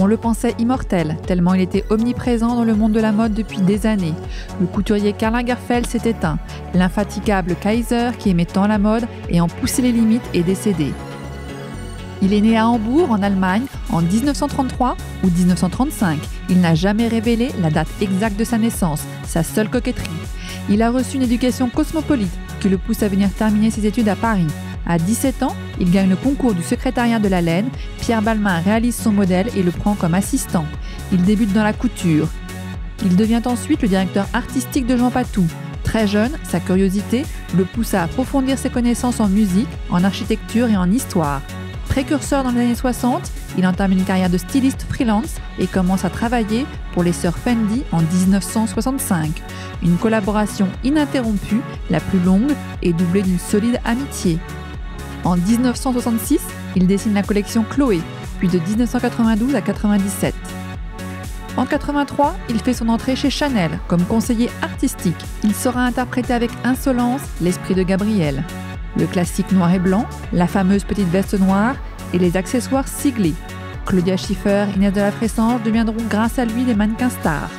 On le pensait immortel, tellement il était omniprésent dans le monde de la mode depuis des années. Le couturier Karl Lagerfeld s'est éteint. L'infatigable Kaiser, qui aimait tant la mode et en poussait les limites, est décédé. Il est né à Hambourg, en Allemagne, en 1933 ou 1935. Il n'a jamais révélé la date exacte de sa naissance, sa seule coquetterie. Il a reçu une éducation cosmopolite qui le pousse à venir terminer ses études à Paris. À 17 ans, il gagne le concours du secrétariat de la laine. Pierre Balmain réalise son modèle et le prend comme assistant. Il débute dans la couture. Il devient ensuite le directeur artistique de Jean Patou. Très jeune, sa curiosité le pousse à approfondir ses connaissances en musique, en architecture et en histoire. Précurseur dans les années 60, il entame une carrière de styliste freelance et commence à travailler pour les sœurs Fendi en 1965. Une collaboration ininterrompue, la plus longue et doublée d'une solide amitié. En 1966, il dessine la collection Chloé, puis de 1992 à 1997. En 1983, il fait son entrée chez Chanel comme conseiller artistique. Il saura interpréter avec insolence l'esprit de Gabrielle. Le classique noir et blanc, la fameuse petite veste noire et les accessoires siglés. Claudia Schiffer, Inès de la Fressange deviendront grâce à lui des mannequins stars.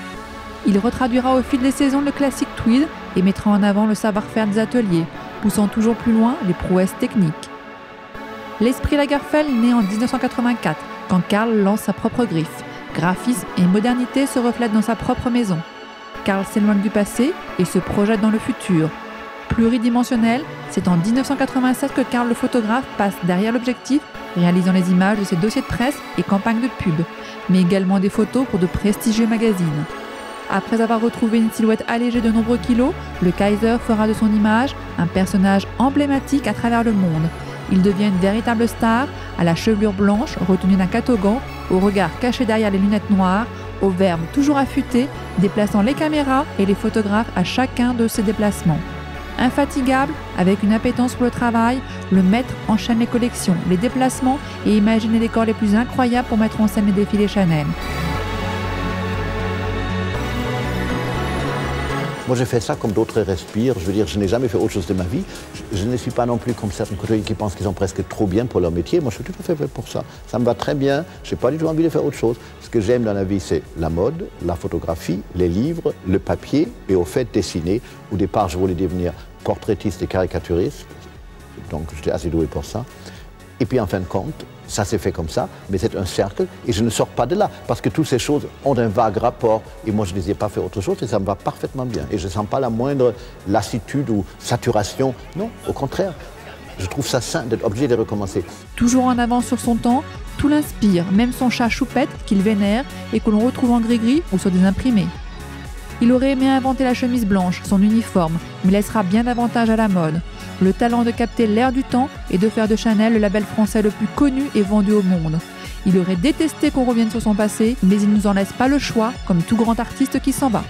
Il retraduira au fil des saisons le classique tweed et mettra en avant le savoir-faire des ateliers, poussant toujours plus loin les prouesses techniques. L'esprit Lagerfeld naît en 1984, quand Karl lance sa propre griffe. Graphisme et modernité se reflètent dans sa propre maison. Karl s'éloigne du passé et se projette dans le futur. Pluridimensionnel, c'est en 1987 que Karl le photographe passe derrière l'objectif, réalisant les images de ses dossiers de presse et campagnes de pub, mais également des photos pour de prestigieux magazines. Après avoir retrouvé une silhouette allégée de nombreux kilos, le Kaiser fera de son image un personnage emblématique à travers le monde. Il devient une véritable star, à la chevelure blanche retenue d'un catogan, au regard caché derrière les lunettes noires, au verbe toujours affûté, déplaçant les caméras et les photographes à chacun de ses déplacements. Infatigable, avec une appétence pour le travail, le maître enchaîne les collections, les déplacements et imagine les décors les plus incroyables pour mettre en scène les défilés Chanel. Moi, j'ai fait ça comme d'autres respirent. Je veux dire, je n'ai jamais fait autre chose de ma vie. Je ne suis pas non plus comme certains couturiers qui pensent qu'ils sont presque trop bien pour leur métier. Moi, je suis tout à fait fait pour ça. Ça me va très bien. Je n'ai pas du tout envie de faire autre chose. Ce que j'aime dans la vie, c'est la mode, la photographie, les livres, le papier et au fait dessiner. Au départ, je voulais devenir portraitiste et caricaturiste. Donc, j'étais assez doué pour ça. Et puis, en fin de compte, ça s'est fait comme ça, mais c'est un cercle et je ne sors pas de là parce que toutes ces choses ont un vague rapport et moi je ne les ai pas fait autre chose et ça me va parfaitement bien et je ne sens pas la moindre lassitude ou saturation, non, au contraire, je trouve ça sain d'être obligé de recommencer. Toujours en avance sur son temps, tout l'inspire, même son chat Choupette qu'il vénère et que l'on retrouve en gris-gris ou sur des imprimés. Il aurait aimé inventer la chemise blanche, son uniforme, mais laissera bien davantage à la mode. Le talent de capter l'air du temps et de faire de Chanel le label français le plus connu et vendu au monde. Il aurait détesté qu'on revienne sur son passé, mais il ne nous en laisse pas le choix, comme tout grand artiste qui s'en va.